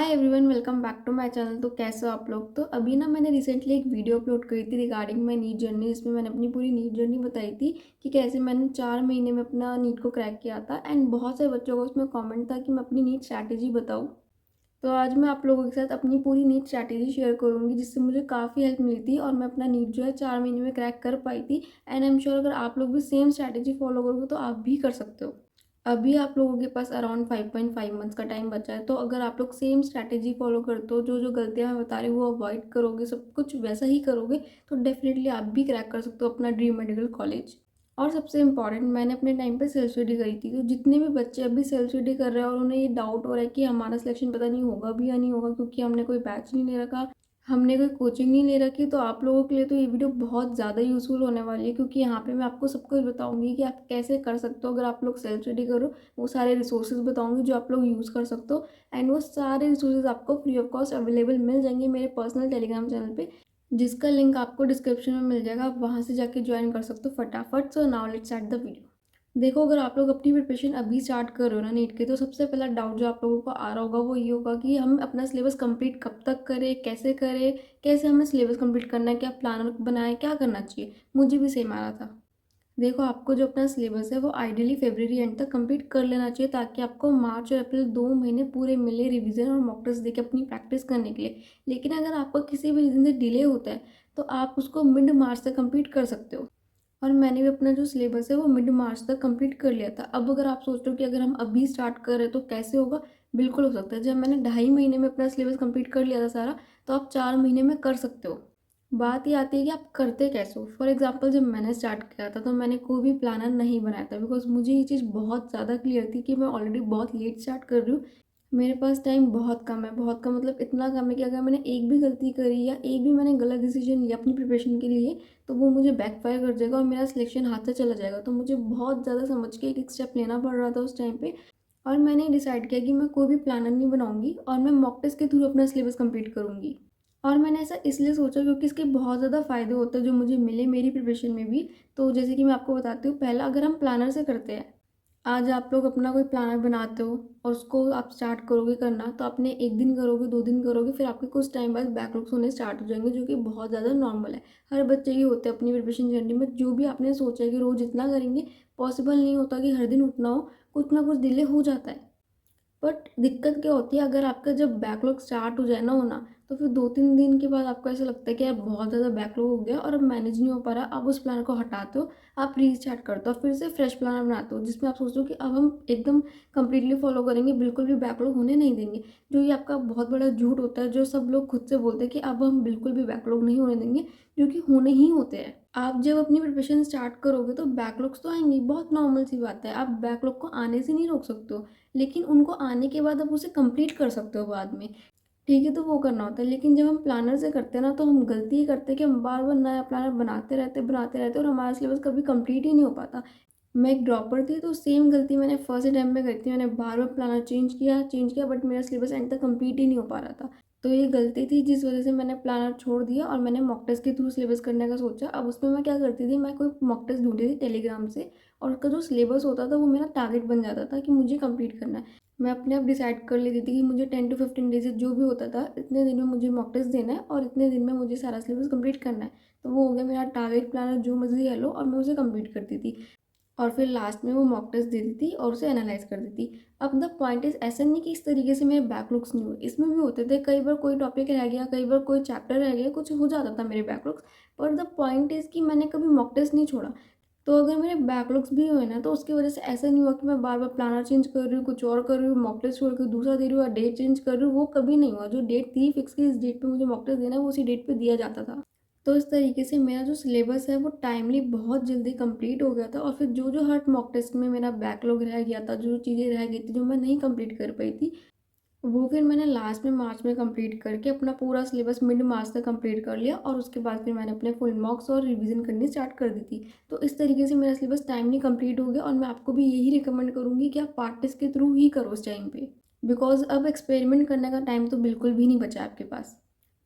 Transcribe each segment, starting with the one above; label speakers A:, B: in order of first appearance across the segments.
A: Hi everyone, welcome back to my channel. तो कैसे हो आप लोग। तो अभी ना मैंने रिसेंटली एक वीडियो अपलोड करी थी रिगार्डिंग माय नीट जर्नी, जिसमें मैंने अपनी पूरी नीट जर्नी बताई थी कि कैसे मैंने 4 महीने में अपना नीट को क्रैक किया था। एंड बहुत सारे बच्चों को उसमें कमेंट था कि मैं अपनी नीट स्ट्रैटेजी बताऊँ। तो आज मैं आप लोगों के साथ अपनी पूरी नीट स्ट्रैटेजी शेयर करूँगी, जिससे मुझे काफ़ी हेल्प मिली थी और मैं अपना नीट जो है 4 महीने में क्रैक कर पाई थी। एंड आई एम श्योर अगर आप लोग भी सेम स्ट्रैटेजी फॉलो करोगे तो आप भी कर सकते हो। अभी आप लोगों के पास अराउंड 5.5 मंथ्स का टाइम बचा है। तो अगर आप लोग सेम स्ट्रैटेजी फॉलो करते हो, जो जो गलतियां मैं बता रही हूँ वो अवॉइड करोगे, सब कुछ वैसा ही करोगे, तो डेफिनेटली आप भी क्रैक कर सकते हो अपना ड्रीम मेडिकल कॉलेज। और सबसे इम्पॉर्टेंट, मैंने अपने टाइम पे सेल्फ स्टडी करी थी। तो जितने भी बच्चे अभी सेल्फ स्टडी कर रहे हैं और उन्हें ये डाउट हो रहा है कि हमारा सिलेक्शन पता नहीं होगा भी या नहीं होगा क्योंकि हमने कोई बैच नहीं ले रखा, हमने कोई कोचिंग नहीं ले रखी, तो आप लोगों के लिए तो ये वीडियो बहुत ज़्यादा यूज़फुल होने वाली है, क्योंकि यहाँ पे मैं आपको सब कुछ बताऊंगी कि आप कैसे कर सकते हो। अगर आप लोग सेल्फ स्टडी करो, वो सारे रिसोर्सेज बताऊंगी जो आप लोग यूज़ कर सकते हो। एंड वो सारे रिसोर्सेज आपको फ्री ऑफ कॉस्ट अवेलेबल मिल जाएंगे मेरे पर्सनल टेलीग्राम चैनल पे, जिसका लिंक आपको डिस्क्रिप्शन में मिल जाएगा। आप वहाँ से जाके ज्वाइन कर सकते हो फटाफट। So now let's start the video. देखो, अगर आप लोग अपनी प्रिपरेशन अभी स्टार्ट कर रहे हो ना नीट के, तो सबसे पहला डाउट जो आप लोगों को आ रहा होगा वो ये होगा कि हम अपना सिलेबस कंप्लीट कब तक करें, कैसे करें, कैसे हमें सिलेबस कंप्लीट करना है, क्या प्लान बनाए, क्या करना चाहिए। मुझे भी सेम आ रहा था। देखो, आपको जो अपना सिलेबस है वो आइडियली फेब्रवरी एंड तक कंप्लीट कर लेना चाहिए, ताकि आपको मार्च और अप्रैल 2 महीने पूरे मिले रिवीजन और मॉक टेस्ट देके अपनी प्रैक्टिस करने के लिए। लेकिन अगर आपको किसी भी रीज़न से डिले होता है तो आप उसको मिड मार्च तक कंप्लीट कर सकते हो। और मैंने भी अपना जो सिलेबस है वो मिड मार्च तक कंप्लीट कर लिया था। अब अगर आप सोच रहे हो कि अगर हम अभी स्टार्ट कर रहे हैं तो कैसे होगा, बिल्कुल हो सकता है। जब मैंने 2.5 महीने में अपना सिलेबस कंप्लीट कर लिया था सारा, तो आप 4 महीने में कर सकते हो। बात ये आती है कि आप करते कैसे हो। फॉर एग्जाम्पल, जब मैंने स्टार्ट किया था तो मैंने कोई भी प्लानर नहीं बनाया था, बिकॉज मुझे ये चीज़ बहुत ज़्यादा क्लियर थी कि मैं ऑलरेडी बहुत लेट स्टार्ट कर रही हूँ। मेरे पास टाइम बहुत कम है, बहुत कम मतलब इतना कम है कि अगर मैंने एक भी गलती करी या एक भी मैंने गलत डिसीजन लिया अपनी प्रिपरेशन के लिए, तो वो मुझे बैकफायर कर जाएगा और मेरा सिलेक्शन हाथ से चला जाएगा। तो मुझे बहुत ज़्यादा समझ के एक एक स्टेप लेना पड़ रहा था उस टाइम पे। और मैंने डिसाइड किया कि मैं कोई भी प्लानर नहीं बनाऊंगी और मैं मॉक टेस्ट के थ्रू अपना सिलेबस कंप्लीट करूंगी। और मैंने ऐसा इसलिए सोचा क्योंकि इसके बहुत ज़्यादा फ़ायदे होते हैं जो मुझे मिले मेरी प्रिपरेशन में भी। तो जैसे कि मैं आपको बताती हूँ, पहला, अगर हम प्लानर से करते हैं, आज आप लोग अपना कोई प्लानर बनाते हो और उसको आप स्टार्ट करोगे करना, तो आपने एक दिन करोगे, 2 दिन करोगे, फिर आपके कुछ टाइम बाद बैकलॉग्स होने स्टार्ट हो जाएंगे, जो कि बहुत ज़्यादा नॉर्मल है। हर बच्चे ही होते हैं अपनी प्रिपरेशन जर्नी में। जो भी आपने सोचा है कि रोज़ इतना करेंगे, पॉसिबल नहीं होता कि हर दिन उठना हो, कुछ ना कुछ डिले हो जाता है। बट दिक्कत क्या होती है, अगर आपका जब बैकलॉग स्टार्ट हो जाए ना होना, तो फिर 2-3 दिन के बाद आपको ऐसा लगता है कि यार बहुत ज़्यादा बैकलॉग हो गया और अब मैनेज नहीं हो पा रहा। आप उस प्लानर को हटाते हो, आप रीस्टार्ट करते हो, फिर से फ्रेश प्लानर बनाते हो, जिसमें आप सोचते हो कि अब हम एकदम कंप्लीटली फॉलो करेंगे, बिल्कुल भी बैकलॉग होने नहीं देंगे। जो ये आपका बहुत बड़ा झूठ होता है, जो सब लोग खुद से बोलते हैं कि अब हम बिल्कुल भी बैकलॉग नहीं होने देंगे, जो कि होने ही होते हैं। आप जब अपनी प्रिपरेशन स्टार्ट करोगे तो बैकलॉग्स तो आएंगे, बहुत नॉर्मल सी बात है। आप बैकलॉग को आने से नहीं रोक सकते हो, लेकिन उनको आने के बाद आप उसे कंप्लीट कर सकते हो बाद में। ठीक है, तो वो करना होता है। लेकिन जब हम प्लानर से करते हैं ना, तो हम गलती ही करते हैं कि हम बार बार नया प्लानर बनाते रहते और हमारा सिलेबस कभी कंप्लीट ही नहीं हो पाता। मैं एक ड्रॉपर थी, तो सेम गलती मैंने फर्स्ट अटैम्प्ट में करी थी। मैंने बार बार प्लानर चेंज किया, बट मेरा सिलेबस एंड तक कंप्लीट ही नहीं हो पा रहा था। तो ये गलती थी जिस वजह से मैंने प्लानर छोड़ दिया और मैंने मॉक टेस्ट के थ्रू सिलेबस करने का सोचा। अब उसमें मैं क्या करती थी, मैं कोई मॉक टेस्ट ढूंढती थी टेलीग्राम से, और उसका जो सिलेबस होता था वो मेरा टारगेट बन जाता था कि मुझे कंप्लीट करना है। मैं अपने आप डिसाइड कर लेती थी कि मुझे 10 to 15 डेज जो भी होता था, इतने दिन में मुझे मॉक टेस्ट देना है और इतने दिन में मुझे सारा सिलेबस कंप्लीट करना है। तो वो हो गया मेरा टारगेट प्लानर, जो मर्जी है लो, और मैं उसे कंप्लीट करती थी। और फिर लास्ट में वो मॉक टेस्ट देती थी और उसे एनालाइज कर देती। अब द पॉइंट इज, ऐसा नहीं कि इस तरीके से मेरे बैकलॉग्स नहीं हुए, इसमें भी होते थे। कई बार कोई टॉपिक रह गया, कई बार कोई चैप्टर रह गया, कुछ हो जाता था मेरे बैकलॉग्स। पर द पॉइंट इज कि मैंने कभी मॉक टेस्ट नहीं छोड़ा। तो अगर मेरे बैकलॉग्स भी हुए ना, तो उसकी वजह से ऐसा नहीं हुआ कि मैं बार बार प्लानर चेंज कर रही हूँ, कुछ और कर रही हूँ, मॉक टेस्ट छोड़ के दूसरा दे रही हूँ, और डेट चेंज कर रही हूँ। वो कभी नहीं हुआ। जो डेट थी फिक्स की, इस डेट पे मुझे मॉक टेस्ट देना है, वो उसी डेट पे दिया जाता था। तो इस तरीके से मेरा जो सिलेबस है वो टाइमली बहुत जल्दी कंप्लीट हो गया था। और फिर जो जो हर मॉक टेस्ट में मेरा बैकलॉग रह गया था, जो चीज़ें रह गई थी जो मैं नहीं कंप्लीट कर पाई थी, वो फिर मैंने लास्ट में मार्च में कंप्लीट करके अपना पूरा सिलेबस मिड मार्च तक कंप्लीट कर लिया। और उसके बाद फिर मैंने अपने फुल मॉक्स और रिवीजन करनी स्टार्ट कर दी थी। तो इस तरीके से मेरा सिलेबस टाइमली कंप्लीट हो गया। और मैं आपको भी यही रिकमेंड करूँगी कि आप पार्ट टेस्ट के थ्रू ही करो उस टाइम पे, बिकॉज अब एक्सपेरिमेंट करने का टाइम तो बिल्कुल भी नहीं बचा आपके पास।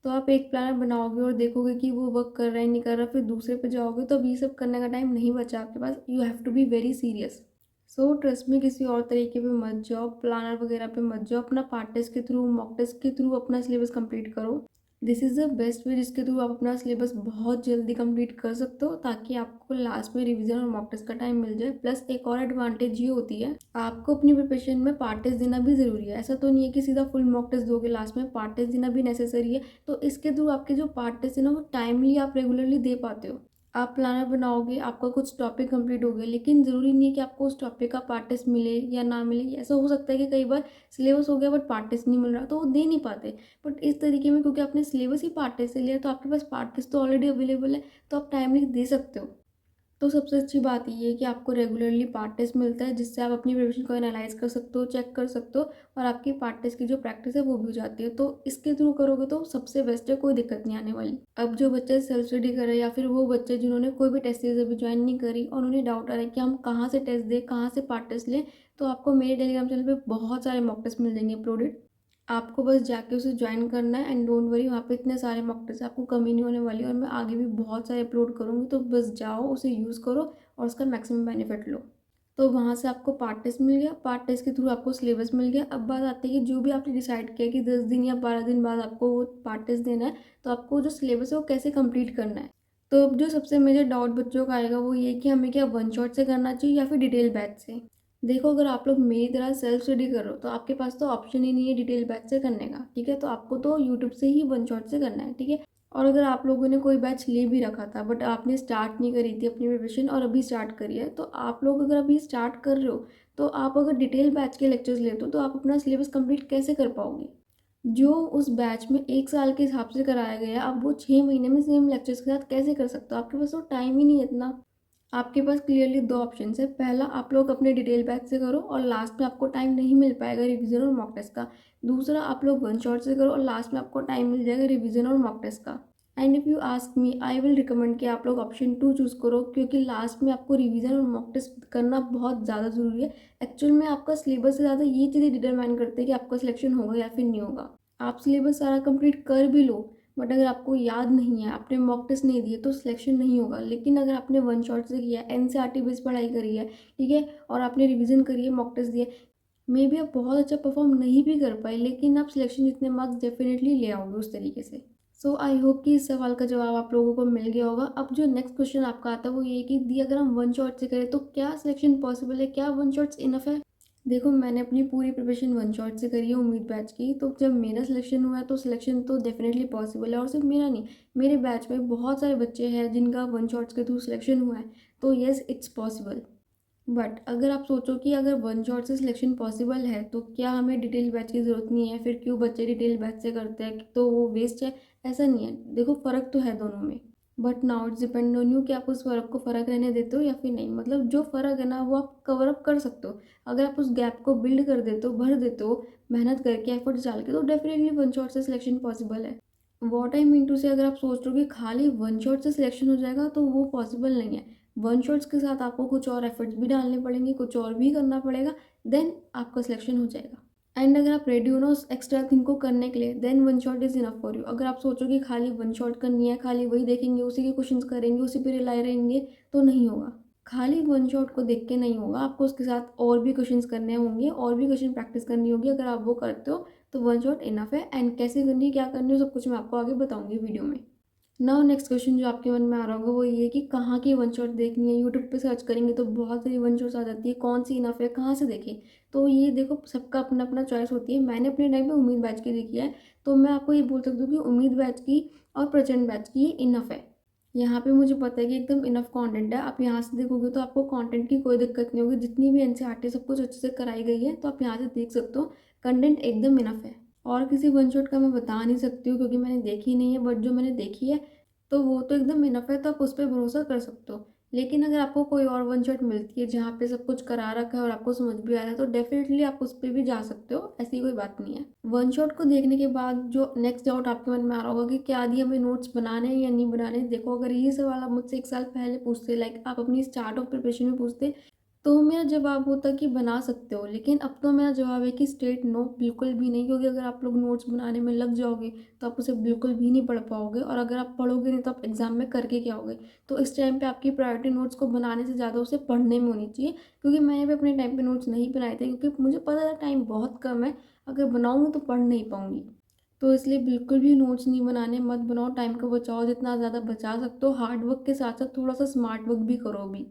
A: तो आप एक प्लानर बनाओगे और देखोगे कि वो वर्क कर रहा है नहीं कर रहा, फिर दूसरे पे जाओगे, तो अब ये सब करने का टाइम नहीं बचा आपके पास। You have to be very serious. So trust में किसी और तरीके पे मत जाओ, प्लानर वगैरह पे मत जाओ, अपना पार्ट टेस्ट के थ्रू, मॉक टेस्ट के थ्रू अपना सिलेबस कंप्लीट करो। This is the best way जिसके थ्रू आप अपना सिलेबस बहुत जल्दी कंप्लीट कर सकते हो, ताकि आपको लास्ट में रिवीजन और मॉक टेस्ट का टाइम मिल जाए। प्लस एक और एडवांटेज ये होती है, आपको अपनी प्रिपरेशन में पार्ट टेस्ट देना भी ज़रूरी है। ऐसा तो नहीं है कि सीधा फुल मॉक टेस्ट दोगे, लास्ट में पार्ट टेस्ट देना भी नेसेसरी है। तो इसके थ्रू आपके जो पार्ट टेस्ट है ना, वो टाइमली आप रेगुलरली दे पाते हो। आप प्लानर बनाओगे, आपका कुछ टॉपिक कंप्लीट हो गया, लेकिन ज़रूरी नहीं है कि आपको उस टॉपिक का पार्ट टेस्ट मिले या ना मिले। ऐसा हो सकता है कि कई बार सिलेबस हो गया बट पार्ट टेस्ट नहीं मिल रहा, तो वो दे नहीं पाते। बट इस तरीके में, क्योंकि आपने सिलेबस ही पार्ट टेस्ट से लिया, तो आपके पास पार्ट टेस्ट तो ऑलरेडी अवेलेबल है, तो आप टाइमली दे सकते हो। तो सबसे अच्छी बात ये है कि आपको रेगुलरली पार्ट टेस्ट मिलता है, जिससे आप अपनी प्रिपरेशन को एनालाइज कर सकते हो, चेक कर सकते हो, और आपकी पार्ट टेस्ट की जो प्रैक्टिस है वो भी हो जाती है। तो इसके थ्रू करोगे तो सबसे बेस्ट है, कोई दिक्कत नहीं आने वाली। अब जो बच्चे सेल्फ स्टडी कर रहे हैं, या फिर वो बच्चे जिन्होंने कोई भी टेस्ट सीरीज अभी ज्वाइन नहीं करी और उन्हें डाउट आ रहा है कि हम कहाँ से टेस्ट दें, कहाँ से पार्ट टेस्ट लें, तो आपको मेरे टेलीग्राम चैनल पर बहुत सारे मॉक टेस्ट मिल जाएंगे अपलोडेड। आपको बस जाके उसे ज्वाइन करना है, एंड डोंट वरी, वहाँ पे इतने सारे मॉक टेस्ट आपको कमी नहीं होने वाली, और मैं आगे भी बहुत सारे अपलोड करूँगी। तो बस जाओ, उसे यूज़ करो और उसका मैक्सिमम बेनिफिट लो। तो वहाँ से आपको पार्ट टेस्ट मिल गया, पार्ट टेस्ट के थ्रू आपको सिलेबस मिल गया। अब बात आती है कि जो भी आपने डिसाइड किया कि 10 दिन या 12 दिन बाद आपको वो पार्ट टेस्ट देना है, तो आपको जो सिलेबस है वो कैसे कंप्लीट करना है। तो अब जो सबसे मेजर डाउट बच्चों का आएगा वो ये कि हमें क्या वन शॉट से करना चाहिए या फिर डिटेल बैच से। देखो, अगर आप लोग मेरी तरह सेल्फ स्टडी कर रहे हो, तो आपके पास तो ऑप्शन ही नहीं है डिटेल बैच से करने का, ठीक है। तो आपको तो यूट्यूब से ही वन शॉट से करना है, ठीक है। और अगर आप लोगों ने कोई बैच ले भी रखा था बट आपने स्टार्ट नहीं करी थी अपनी प्रिपरेशन और अभी स्टार्ट करी है, तो आप लोग अगर अभी स्टार्ट कर रहे हो, तो आप अगर डिटेल बैच के लेक्चर्स लेते हो, तो आप अपना सिलेबस कंप्लीट कैसे कर पाओगे। जो उस बैच में 1 साल के हिसाब से कराया गया है, आप वो 6 महीने में सेम लेक्चर्स के साथ कैसे कर सकते हो। आपके पास तो टाइम ही नहीं है इतना। आपके पास क्लियरली दो ऑप्शन है। पहला, आप लोग अपने डिटेल बैच से करो और लास्ट में आपको टाइम नहीं मिल पाएगा रिवीजन और मॉक टेस्ट का। दूसरा, आप लोग वन शॉट से करो और लास्ट में आपको टाइम मिल जाएगा रिवीजन और मॉक टेस्ट का। And if you ask me, I will recommend कि आप लोग ऑप्शन 2 चूज़ करो, क्योंकि लास्ट में आपको रिवीजन और मॉक टेस्ट करना बहुत ज़्यादा ज़रूरी है। एक्चुअल में आपका सिलेबस से ज़्यादा ये चीज़ें डिटरमाइन करते हैं कि आपका सिलेक्शन होगा या फिर नहीं होगा। आप सिलेबस सारा कंप्लीट कर भी लो, बट अगर आपको याद नहीं है, आपने मॉक टेस्ट नहीं दिए, तो सिलेक्शन नहीं होगा। लेकिन अगर आपने वन शॉट से किया, एनसीईआरटी बेस्ड पढ़ाई करी है, ठीक है, और आपने रिवीजन करी है, मॉक टेस्ट दिए, मे बी आप बहुत अच्छा परफॉर्म नहीं भी कर पाए, लेकिन आप सिलेक्शन जितने मार्क्स डेफिनेटली ले आओगे उस तरीके से। सो आई होप कि इस सवाल का जवाब आप लोगों को मिल गया होगा। अब जो नेक्स्ट क्वेश्चन आपका आता है वो ये कि दी अगर हम वन शॉट से करें तो क्या सिलेक्शन पॉसिबल है, क्या वन शॉट्स इनफ है। देखो, मैंने अपनी पूरी प्रिपरेशन वन शॉट से करी है उम्मीद बैच की, तो जब मेरा सिलेक्शन हुआ है तो सिलेक्शन तो डेफिनेटली पॉसिबल है। और सिर्फ मेरा नहीं, मेरे बैच में बहुत सारे बच्चे हैं जिनका वन शॉट्स के थ्रू सिलेक्शन हुआ है। तो येस, इट्स पॉसिबल। बट अगर आप सोचो कि अगर वन शॉट से सिलेक्शन पॉसिबल है, तो क्या हमें डिटेल बैच की ज़रूरत नहीं है, फिर क्यों बच्चे डिटेल बैच से करते हैं, तो वो वेस्ट है। ऐसा नहीं है, देखो फ़र्क तो है दोनों में, but now it's depend on you कि आप उस फ़र्क को फ़र्क रहने देते हो या फिर नहीं। मतलब जो फ़र्क है ना, वो आप कवर अप कर सकते हो। अगर आप उस गैप को बिल्ड कर देते हो, भर देते हो मेहनत करके, एफर्ट्स डाल के, तो डेफिनेटली वन शॉट से सिलेक्शन पॉसिबल है। वॉट आई मीन टू से, अगर आप सोच रहे हो कि खाली वन शॉट से सिलेक्शन हो जाएगा, तो वो पॉसिबल नहीं है। वन शॉट्स के साथ आपको कुछ और एफर्ट्स भी डालने पड़ेंगे, कुछ और भी करना पड़ेगा, देन आपका सिलेक्शन हो जाएगा। एंड अगर आप रेडी हो ना उस एक्स्ट्रा थिंग को करने के लिए, then one shot is enough for you. अगर आप सोचो कि खाली वन शॉट करनी है, खाली वही देखेंगे, उसी के क्वेश्चंस करेंगे, उसी पे रिलाई रहेंगे, तो नहीं होगा। खाली वन शॉट को देख के नहीं होगा, आपको उसके साथ और भी क्वेश्चंस करने होंगे, और भी क्वेश्चन प्रैक्टिस करनी होगी। अगर आप वो करते हो तो वन शॉट इनफ है। एंड कैसे करनी है, क्या करनी है, सब कुछ मैं आपको आगे बताऊंगी वीडियो में। नाउ नेक्स्ट क्वेश्चन जो आपके मन में आ रहा होगा वो ये कि कहाँ की वन शॉट देखनी है। यूट्यूब पे सर्च करेंगे तो बहुत सारी वन शॉट्स आ जाती है, कौन सी इनफ है, कहाँ से देखें। तो ये देखो, सबका अपना अपना चॉइस होती है। मैंने अपने टाइम पे उम्मीद बैच की देखी है, तो मैं आपको ये बोल सकती हूँ कि उम्मीद बैच की और प्रचंड बैच की ये इनफ है। यहाँ पे मुझे पता है कि एकदम इनफ कंटेंट है। आप यहाँ से देखोगे तो आपको कंटेंट की कोई दिक्कत नहीं होगी, जितनी भी एनसीईआरटी सब कुछ अच्छे से कराई गई है, तो आप यहाँ से देख सकते हो, कंटेंट एकदम इनफ है। और किसी वन शॉट का मैं बता नहीं सकती हूँ क्योंकि मैंने देखी नहीं है, बट जो मैंने देखी है तो वो तो एकदम इनफ है, तो आप उस पर भरोसा कर सकते हो। लेकिन अगर आपको कोई और वन शॉट मिलती है जहाँ पे सब कुछ करा रखा है और आपको समझ भी आ रहा है, तो डेफिनेटली आप उस पर भी जा सकते हो, ऐसी कोई बात नहीं है। वन शॉट को देखने के बाद जो नेक्स्ट डाउट आपके मन में आ रहा होगा कि क्या आदि हमें नोट्स बनाने हैं या नहीं बनाने। देखो, अगर ये सवाल आप मुझसे 1 साल पहले पूछते, लाइक आप अपनी स्टार्ट ऑफ प्रिपरेशन में पूछते, तो मेरा जवाब होता कि बना सकते हो, लेकिन अब तो मेरा जवाब है कि स्ट्रेट नो, बिल्कुल भी नहीं। क्योंकि अगर आप लोग नोट्स बनाने में लग जाओगे तो आप उसे बिल्कुल भी नहीं पढ़ पाओगे, और अगर आप पढ़ोगे नहीं तो आप एग्जाम में करके क्या होगे। तो इस टाइम पे आपकी प्रायोरिटी नोट्स को बनाने से ज़्यादा उसे पढ़ने में होनी चाहिए। क्योंकि मैंने भी अपने टाइम पे नोट्स नहीं बनाए थे, क्योंकि मुझे पता था टाइम बहुत कम है, अगर बनाऊँगी तो पढ़ नहीं पाऊँगी। तो इसलिए बिल्कुल भी नोट्स नहीं बनाने, मत बनाओ, टाइम को बचाओ जितना ज़्यादा बचा सकते हो। हार्ड वर्क के साथ साथ थोड़ा सा स्मार्ट वर्क भी करो अभी।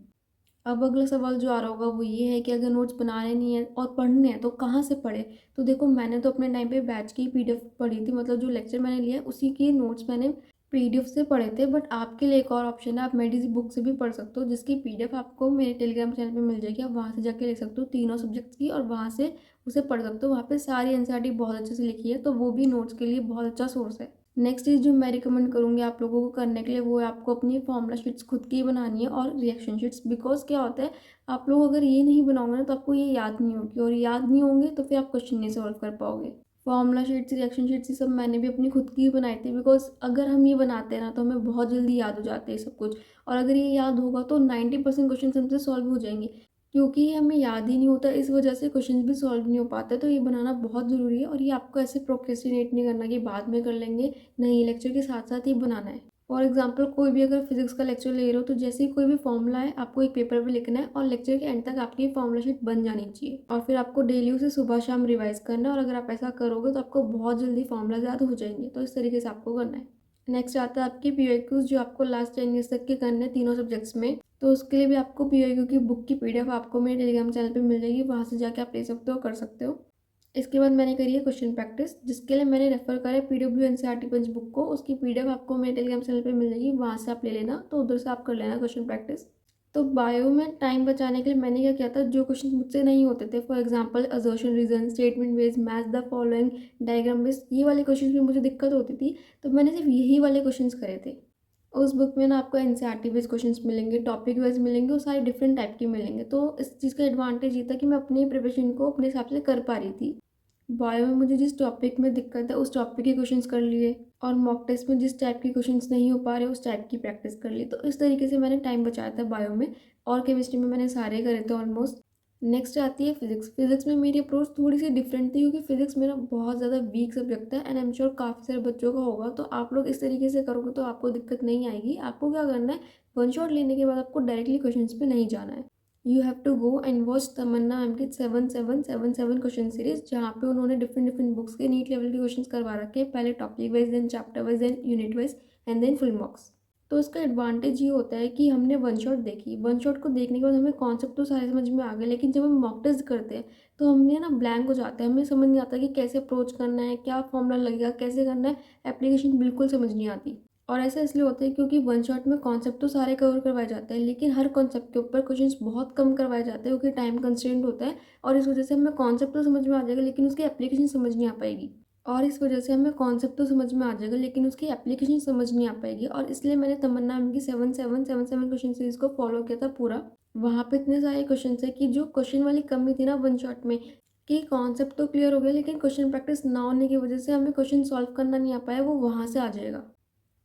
A: अब अगला सवाल जो आ रहा होगा वो ये है कि अगर नोट्स बनाने नहीं है और पढ़ने हैं तो कहाँ से पढ़े। तो देखो, मैंने तो अपने टाइम पे बैच की पीडीएफ पढ़ी थी, मतलब जो लेक्चर मैंने लिया है उसी के नोट्स मैंने पीडीएफ से पढ़े थे। बट आपके लिए एक और ऑप्शन है, आप मेडिसी बुक से भी पढ़ सकते हो, जिसकी पीडीएफ आपको मेरे टेलीग्राम चैनल पे मिल जाएगी। आप वहाँ से जाके ले सकते हो तीनों सब्जेक्ट्स की, और वहाँ से उसे पढ़ सकते हो। वहाँ पे सारी एनसीईआरटी बहुत अच्छे से लिखी है, तो वो भी नोट्स के लिए बहुत अच्छा सोर्स है। नेक्स्ट चीज़ जो मैं रिकमेंड करूँगी आप लोगों को करने के लिए, वो है आपको अपनी फॉर्मूला शीट्स खुद की बनानी है और रिएक्शन शीट्स। बिकॉज क्या होता है, आप लोग अगर ये नहीं बनाओगे ना तो आपको ये याद नहीं होगी, और याद नहीं होंगे तो फिर आप क्वेश्चन नहीं सॉल्व कर पाओगे। फॉर्मूला शीट्स, रिएक्शन शीट्स, ये सब मैंने भी अपनी खुद की ही बनाई थी। बिकॉज अगर हम ये बनाते हैं ना तो हमें बहुत जल्दी याद हो जाते हैं सब कुछ, और अगर ये याद होगा तो 90% क्वेश्चन हमसे सॉल्व हो जाएंगे। क्योंकि ये हमें याद ही नहीं होता, इस वजह से क्वेश्चन भी सॉल्व नहीं हो पाते। तो ये बनाना बहुत ज़रूरी है, और ये आपको ऐसे प्रोक्रेस्टिनेट नहीं करना कि बाद में कर लेंगे, नहीं, लेक्चर के साथ साथ ही बनाना है। फॉर एग्जाम्पल, कोई भी अगर फिजिक्स का लेक्चर ले रहे हो तो जैसे ही कोई भी फॉर्मूला है आपको एक पेपर पे लिखना है, और लेक्चर के एंड तक आपकी फॉर्मूला शीट बन जानी चाहिए, और फिर आपको डेली उसे सुबह शाम रिवाइज करना है। और अगर आप ऐसा करोगे तो आपको बहुत जल्दी फॉर्मूला याद हो जाएंगे। तो इस तरीके से आपको करना है। नेक्स्ट आता है आपकी पीओक्यूज, जो आपको लास्ट 10 ईयर्स तक के करने हैं तीनों सब्जेक्ट्स में। तो उसके लिए भी आपको पीओक्यू की बुक की पीडीएफ आपको मेरे टेलीग्राम चैनल पे मिल जाएगी, वहाँ से जाके आप ले सकते हो, कर सकते हो। इसके बाद मैंने करी है क्वेश्चन प्रैक्टिस, जिसके लिए मैंने रेफर करा है पीडब्ल्यू एनसीईआरटी पंच बुक को। उसकी पीडीएफ आपको मेरे टेलीग्राम चैनल पे मिल जाएगी, वहाँ से आप ले लेना, तो उधर से आप कर लेना क्वेश्चन प्रैक्टिस। तो बायो में टाइम बचाने के लिए मैंने क्या किया था, जो क्वेश्चन मुझसे नहीं होते थे, for example assertion, reason, statement based, match the following, diagram based, ये वाले क्वेश्चन में मुझे दिक्कत होती थी, तो मैंने सिर्फ यही वाले क्वेश्चन करे थे। उस बुक में ना आपको एनसीईआरटी बेस्ड क्वेश्चंस मिलेंगे, टॉपिक वाइज मिलेंगे, और सारे डिफरेंट टाइप के मिलेंगे। तो इस चीज़ का एडवांटेज ये था कि मैं अपनी प्रिपरेशन को अपने हिसाब से कर पा रही थी। बायो में मुझे जिस टॉपिक में दिक्कत है उस टॉपिक के क्वेश्चंस कर लिए, और मॉक टेस्ट में जिस टाइप के क्वेश्चंस नहीं हो पा रहे उस टाइप की प्रैक्टिस कर ली। तो इस तरीके से मैंने टाइम बचाया था बायो में, और केमिस्ट्री में मैंने सारे करे थे ऑलमोस्ट। नेक्स्ट आती है फिजिक्स। फिजिक्स में मेरी अप्रोच थोड़ी सी डिफरेंट थी, क्योंकि फिजिक्स मेरा बहुत ज़्यादा वीक सब्जेक्ट है, एंड आई एम श्योर काफ़ी सारे बच्चों का होगा। तो आप लोग इस तरीके से करोगे तो आपको दिक्कत नहीं आएगी। आपको क्या करना है, वन शॉट लेने के बाद आपको डायरेक्टली क्वेश्चंस पे नहीं जाना है। You have to go and watch Tamanna ma'am की 7777 क्वेश्चन सीरीज, जहाँ पे उन्होंने डिफरेंट डिफरेंट बुक्स के नीट लेवल के क्वेश्चन करवा रखे हैं, पहले topic wise, then chapter wise, then unit wise, and then full marks. तो इसका एडवांटेज ये होता है कि हमने वन शॉट देखी, वन शॉट को देखने के बाद हमें कॉन्सेप्ट तो सारे समझ में आ गए, लेकिन जब हम मॉक टेस्ट करते हैं तो हमने ना ब्लैंक हो जाता है, हमें समझ नहीं आता कि कैसे अप्रोच करना है, क्या फॉर्मूला लगेगा, कैसे करना है, एप्लीकेशन बिल्कुल समझ नहीं आती। और ऐसा इसलिए होता है क्योंकि वन शॉट में कॉन्सेप्ट तो सारे कवर करवाए जाते हैं, लेकिन हर कॉन्सेप्ट के ऊपर क्वेश्चंस बहुत कम करवाए जाते हैं, क्योंकि टाइम कंस्ट्रेंट होता है। और इस वजह से हमें कॉन्सेप्ट तो समझ में आ जाएगा लेकिन उसकी एप्लीकेशन समझ नहीं आ पाएगी। और इस वजह से हमें कॉन्सेप्ट तो समझ में आ जाएगा लेकिन उसकी एप्लीकेशन समझ नहीं आ पाएगी। और इसलिए मैंने तमन्ना मैम की 7777 क्वेश्चन सीरीज को फॉलो किया था पूरा। वहाँ पे इतने सारे क्वेश्चन है कि जो क्वेश्चन वाली कमी थी ना वन शॉट में, कि कॉन्सेप्ट तो क्लियर हो गया लेकिन क्वेश्चन प्रैक्टिस ना होने की वजह से हमें क्वेश्चन सॉल्व करना नहीं आ पाया, वो वहाँ से आ जाएगा।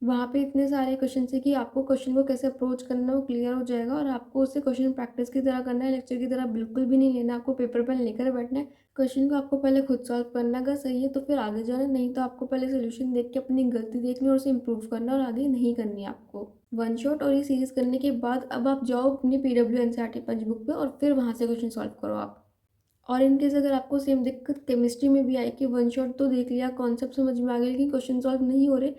A: वहाँ पे इतने सारे क्वेश्चन है कि आपको क्वेश्चन को कैसे अप्रोच करना है वो क्लियर हो जाएगा, और आपको उसे क्वेश्चन प्रैक्टिस की तरह करना है, लेक्चर की तरह बिल्कुल भी नहीं लेना। आपको पेपर पेन लेकर बैठना है, क्वेश्चन को आपको पहले खुद सॉल्व करना है, अगर सही है तो फिर आगे जाना है, नहीं तो आपको पहले सोल्यूशन देख के अपनी गलती देखनी और उसे इम्प्रूव करना, और आगे नहीं करनी है आपको। वन शॉट और ये सीरीज करने के बाद अब आप जाओ अपनी पीडब्ल्यू एनसीईआरटी पंच बुक पे, और फिर वहाँ से क्वेश्चन सॉल्व करो आप। और इनकेस अगर आपको सेम दिक्कत केमिस्ट्री में भी आई कि वन शॉट तो देख लिया, कॉन्सेप्ट समझ में आ गया लेकिन क्वेश्चन सॉल्व नहीं हो रहे,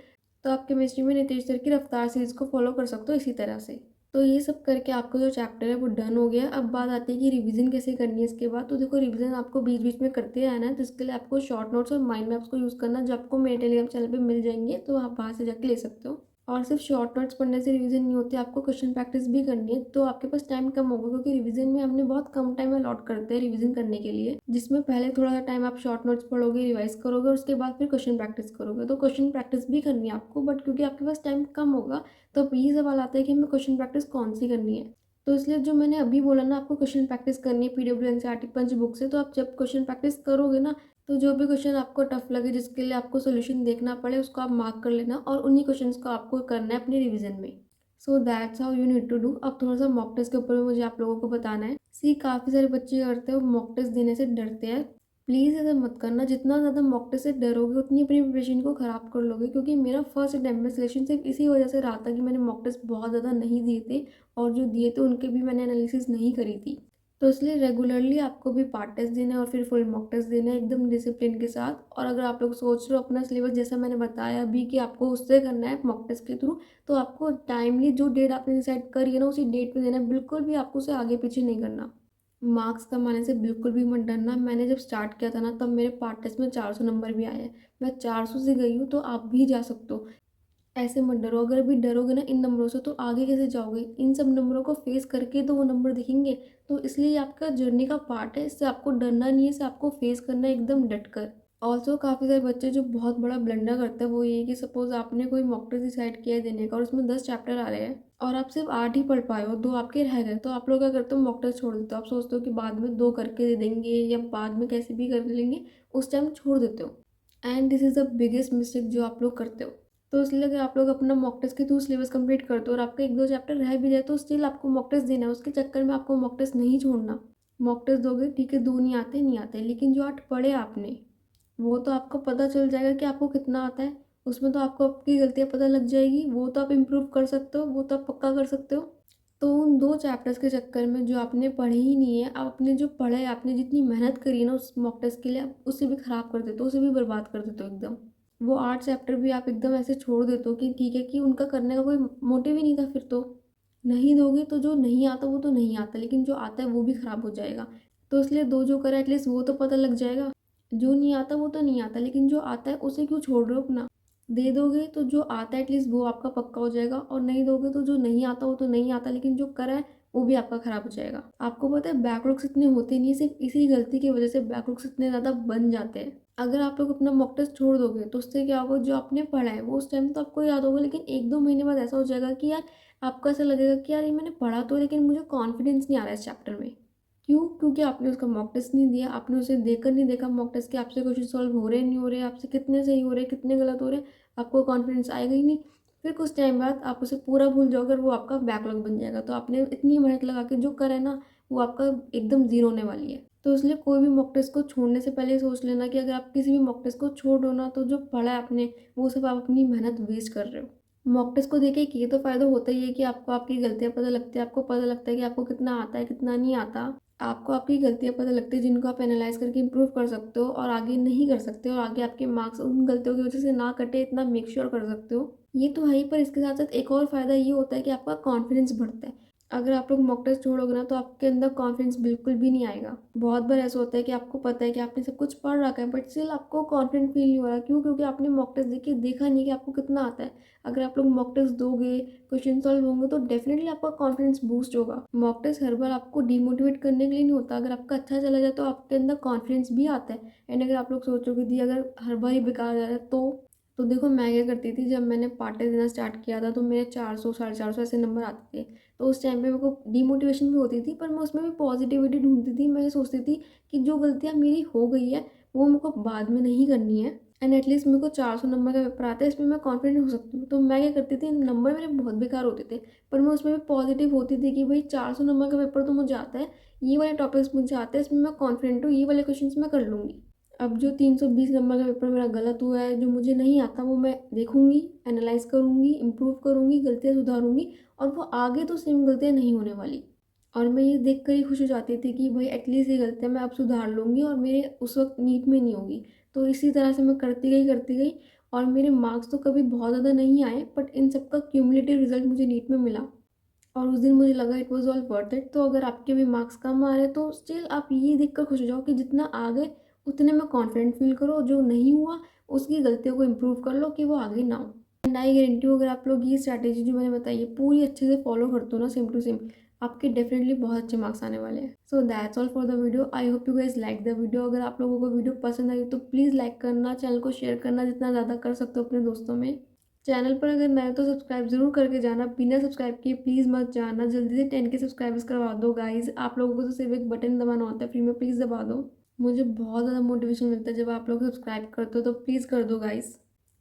A: तो आप केमिस्ट्री में नितेश सर की रफ्तार सीरीज को फॉलो कर सकते हो इसी तरह से। तो ये सब करके आपका जो चैप्टर है वो डन हो गया। अब बात आती है कि रिवीजन कैसे करनी है इसके बाद। तो देखो, रिवीजन आपको बीच बीच में करते रहना है, तो इसके लिए आपको शॉर्ट नोट्स और माइंड मैप्स को यूज़ करना, जो आपको मेरे टेलीग्राम चैनल पे मिल जाएंगे, तो आप वहाँ से जाके ले सकते हो। और सिर्फ शॉर्ट नोट्स पढ़ने से रिवीजन नहीं होती, आपको क्वेश्चन प्रैक्टिस भी करनी है। तो आपके पास टाइम कम होगा, क्योंकि रिवीजन में हमने बहुत कम टाइम अलॉट करते हैं रिवीजन करने के लिए, जिसमें पहले थोड़ा सा टाइम आप शॉर्ट नोट्स पढ़ोगे, रिवाइज करोगे, और उसके बाद फिर क्वेश्चन प्रैक्टिस करोगे। तो क्वेश्चन प्रैक्टिस भी करनी है आपको, बट क्योंकि आपके पास टाइम कम होगा तो अब ये सवाल आता है कि हमें क्वेश्चन प्रैक्टिस कौन सी करनी है। तो इसलिए जो मैंने अभी बोला ना, आपको क्वेश्चन प्रैक्टिस करनी है पीडब्ल्यू एनसीईआरटी पंच बुक से। तो आप जब क्वेश्चन प्रैक्टिस करोगे ना, तो जो भी क्वेश्चन आपको टफ लगे, जिसके लिए आपको सोल्यूशन देखना पड़े, उसको आप मार्क कर लेना, और उन्हीं क्वेश्चंस को आपको करना है अपने रिवीजन में। So that's how you need to do. अब थोड़ा सा मॉक टेस्ट के ऊपर भी मुझे आप लोगों को बताना है। सी काफ़ी सारे बच्चे करते हैं, मॉक टेस्ट देने से डरते हैं। प्लीज़ ऐसा मत करना, जितना ज़्यादा मॉक टेस्ट से डरोगे उतनी अपनी प्रिपरेशन को ख़राब कर लोगे। क्योंकि मेरा फर्स्ट अटेम्प्ट में सिलेक्शन सिर्फ इसी वजह से रहा था कि मैंने मॉक टेस्ट बहुत ज़्यादा नहीं दिए थे, और जो दिए थे उनके भी मैंने एनालिसिस नहीं करी थी। तो इसलिए रेगुलरली आपको भी पार्ट टेस्ट देना है और फिर फुल मॉक टेस्ट देना है एकदम डिसिप्लिन के साथ। और अगर आप लोग सोच रहे हो अपना सिलेबस जैसा मैंने बताया अभी कि आपको उससे करना है मॉक टेस्ट के थ्रू, तो आपको टाइमली जो डेट आपने डिसाइड करी है ना उसी डेट पे देना है। बिल्कुल भी आपको उसे आगे पीछे नहीं करना। मार्क्स कमाने से बिल्कुल भी मत डरना। मैंने जब स्टार्ट किया था ना तब मेरे पार्ट टेस्ट में 400 नंबर भी आए हैं। मैं 400 से गई हूँ, तो आप भी जा सकते हो। ऐसे मत डरो। अगर अभी डरोगे ना इन नंबरों से तो आगे कैसे जाओगे? इन सब नंबरों को फेस करके तो वो नंबर दिखेंगे। तो इसलिए ये आपका जर्नी का पार्ट है, इससे आपको डरना नहीं है, इसे आपको फेस करना है एकदम डट कर। ऑल्सो काफ़ी सारे बच्चे जो बहुत बड़ा ब्लंडर करते हैं वो ये है कि सपोज़ आपने कोई मॉक टेस्ट डिसाइड किया है देने का और उसमें 10 चैप्टर आ रहे हैं और आप सिर्फ 8 ही पढ़ पाए हो, 2 आपके रह गए, तो आप लोग क्या करते हो? मॉक टेस्ट छोड़ देते हो। आप सोचते हो कि बाद में 2 करके दे देंगे या बाद में कैसे भी कर लेंगे, उस टाइम छोड़ देते हो। And this is the biggest mistake जो आप लोग करते हो। तो इसलिए अगर आप लोग अपना मॉक टेस्ट के थ्रू सिलेबस कंप्लीट करते हो और आपका 1-2 चैप्टर रह भी जाए तो स्टिल आपको मॉक टेस्ट देना है। उसके चक्कर में आपको मॉक टेस्ट नहीं छोड़ना। मॉक टेस्ट दोगे ठीक है, 2 नहीं आते, लेकिन जो 8 पढ़े आपने वो तो आपको पता चल जाएगा कि आपको कितना आता है। उसमें तो आपको आपकी गलतियाँ पता लग जाएगी, वो तो आप इम्प्रूव कर सकते हो, वो तो आप पक्का कर सकते हो। तो उन 2 चैप्टर्स के चक्कर में जो आपने पढ़े ही नहीं है, आप अपने जो पढ़ा है, आपने जितनी मेहनत करी है ना उस मॉक टेस्ट के लिए, आप उसे भी ख़राब कर देते हो, उसे भी बर्बाद कर देते हो एकदम। वो 8 चैप्टर भी आप एकदम ऐसे छोड़ देते हो कि ठीक है, कि उनका करने का कोई मोटिव ही नहीं था फिर तो। नहीं दोगे तो जो नहीं आता वो तो नहीं आता, लेकिन जो आता है वो भी ख़राब हो जाएगा। तो इसलिए 2 जो करा एटलीस्ट वो तो पता लग जाएगा। जो नहीं आता वो तो नहीं आता, लेकिन जो आता है उसे क्यों छोड़ रहे हो अपना? दे दोगे तो जो आता है एटलीस्ट वो आपका पक्का हो जाएगा, और नहीं दोगे तो जो नहीं आता वो तो नहीं आता, लेकिन जो करा है वो भी आपका ख़राब हो जाएगा। आपको पता है बैकलॉग्स इतने होते नहीं, सिर्फ इसी गलती की वजह से बैकलॉग्स इतने ज़्यादा बन जाते हैं। अगर आप लोग अपना मॉक टेस्ट छोड़ दोगे तो उससे क्या होगा? जो आपने पढ़ा है वो उस टाइम तो आपको याद होगा, लेकिन 1-2 महीने बाद ऐसा हो जाएगा कि यार आपको ऐसा लगेगा कि यार ये मैंने पढ़ा तो, लेकिन मुझे कॉन्फिडेंस नहीं आ रहा है इस चैप्टर में। क्यों? क्योंकि आपने उसका मॉक टेस्ट नहीं दिया, आपने उसे देखकर नहीं देखा मॉक टेस्ट के आपसे क्वेश्चन सॉल्व हो रहे हैं नहीं हो रहे, आपसे कितने सही हो रहे हैं कितने गलत हो रहे हैं, आपको कॉन्फिडेंस आएगा ही नहीं। फिर कुछ टाइम बाद आप उसे पूरा भूल जाओगे और वो आपका बैकलॉग बन जाएगा। तो आपने इतनी मेहनत लगा के जो करा है ना वो आपका एकदम ज़ीरो होने वाली है। तो इसलिए कोई भी मॉक टेस्ट को छोड़ने से पहले सोच लेना कि अगर आप किसी भी मॉक टेस्ट को छोड़ दो ना तो जो पढ़ा है आपने वो सब आप अपनी मेहनत वेस्ट कर रहे हो। मॉक टेस्ट को देके एक ये तो फ़ायदा होता ही है कि आपको आपकी गलतियाँ पता लगती है, आपको पता लगता है कि आपको कितना आता है कितना नहीं आता। आपको आपकी गलतियाँ पता लगती है जिनको आप एनालाइज़ करके इम्प्रूव कर सकते हो और आगे नहीं कर सकते हो, और आगे आपके मार्क्स उन गलतियों की वजह से ना कटे इतना मेक श्योर कर सकते हो। ये तो है ही, पर इसके साथ साथ एक और फ़ायदा ये होता है कि आपका कॉन्फिडेंस बढ़ता है। अगर आप लोग मॉक टेस्ट छोड़ोगे ना तो आपके अंदर कॉन्फिडेंस बिल्कुल भी नहीं आएगा। बहुत बार ऐसा होता है कि आपको पता है कि आपने सब कुछ पढ़ रखा है बट स्टिल आपको कॉन्फिडेंट फील नहीं हो रहा। क्यों? क्योंकि आपने मॉक टेस्ट देखी देखा नहीं कि आपको कितना आता है। अगर आप लोग मॉक टेस्ट दोगे, क्वेश्चन सॉल्व होंगे तो डेफिनेटली आपका कॉन्फिडेंस बूस्ट होगा। मॉक टेस्ट हर बार आपको डिमोटिवेट करने के लिए नहीं होता। अगर आपका अच्छा चला जाए तो आपके अंदर कॉन्फिडेंस भी आता है। एंड अगर आप लोग सोचोगे कि अगर हर बार ही बेकार जा रहा है तो देखो मैं क्या करती थी, जब मैंने पार्ट टेस्ट देना स्टार्ट किया था तो मेरे 400 450 ऐसे नंबर आते थे। तो उस टाइम पे मेरे को डीमोटिवेशन भी होती थी, पर मैं उसमें भी पॉजिटिविटी ढूंढती थी। मैं ये सोचती थी कि जो गलतियाँ मेरी हो गई है वो मेरे को बाद में नहीं करनी है, एंड एटलीस्ट मेरे को 400 नंबर का पेपर आता है, इसमें मैं कॉन्फिडेंट हो सकती हूँ। तो मैं क्या करती थी, नंबर मेरे बहुत बेकार होते थे पर मैं उसमें भी पॉजिटिव होती थी कि भाई 400 नंबर का पेपर तो मुझे आता है, ये वाले टॉपिक्स मुझे आते हैं, इसमें मैं कॉन्फिडेंट हूँ, ये वाले क्वेश्चन मैं कर लूँगी। अब जो 320 नंबर का पेपर मेरा गलत हुआ है, जो मुझे नहीं आता, वो मैं देखूंगी, एनालाइज करूंगी, इम्प्रूव करूंगी, गलतियाँ सुधारूंगी, और वो आगे तो सेम गलतियाँ नहीं होने वाली। और मैं ये देख कर ही खुश हो जाती थी कि भाई एटलीस्ट ये गलतियाँ मैं अब सुधार लूँगी और मेरे उस वक्त नीट में नहीं होगी। तो इसी तरह से मैं करती गई और मेरे मार्क्स तो कभी बहुत ज़्यादा नहीं आए, बट इन सब का क्यूमुलेटिव रिजल्ट मुझे नीट में मिला। और उस दिन मुझे लगा it was all worth it. तो अगर आपके भी मार्क्स कम आ रहे हैं तो स्टिल आप ये देख कर खुश हो जाओ कि जितना आ गए उतने में कॉन्फिडेंट फील करो, जो नहीं हुआ उसकी गलतियों को इम्प्रूव कर लो कि वो आगे ना हो। एंड आई गारंटी हूँ अगर आप लोग ये स्ट्रैटेजी जो मैंने बताई है पूरी अच्छे से फॉलो करते हो ना सेम टू सेम, आपके डेफिनेटली बहुत अच्छे मार्क्स आने वाले हैं। So that's all for the video. I hope you guys like the video. अगर आप लोगों को वीडियो पसंद आई तो प्लीज़ लाइक करना, चैनल को शेयर करना जितना ज़्यादा कर सकते हो अपने दोस्तों में। चैनल पर अगर नए हो तो सब्सक्राइब जरूर करके जाना, बिना सब्सक्राइब किए प्लीज़ मत जाना। जल्दी से 10 के सब्सक्राइबर्स करवा दो गाइज। आप लोगों को तो सिर्फ एक बटन दबाना होता है फ्री में, प्लीज़ दबा दो। मुझे बहुत ज़्यादा मोटिवेशन मिलता है जब आप लोग सब्सक्राइब करते हो, तो प्लीज़ कर दो guys.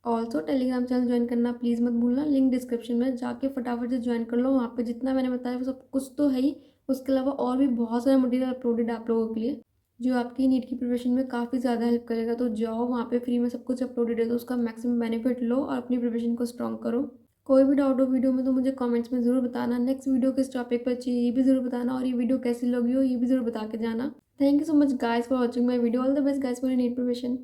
A: Also Telegram channel join करना प्लीज़ मत भूलना, लिंक डिस्क्रिप्शन में जाके फटाफट से ज्वाइन कर लो। वहाँ पे जितना मैंने बताया वो सब कुछ तो है ही, उसके अलावा और भी बहुत सारा मटेरियल अपलोडेड है आप लोगों के लिए, जो आपकी नीट की प्रिपरेशन में काफ़ी ज़्यादा हेल्प करेगा। तो जाओ, वहाँ पे फ्री में सब कुछ अपलोडेड है, तो उसका मैक्सिमम बेनिफिट लो और अपनी प्रिपरेशन को स्ट्रॉन्ग करो। कोई भी डाउट हो वीडियो में तो मुझे कमेंट्स में ज़रूर बताना। नेक्स्ट वीडियो किस टॉपिक पर चाहिए ये भी ज़रूर बताना, और ये वीडियो कैसी लगी हो ये भी ज़रूर बता के जाना। Thank you so much guys for watching my video. All the best guys for NEET preparation.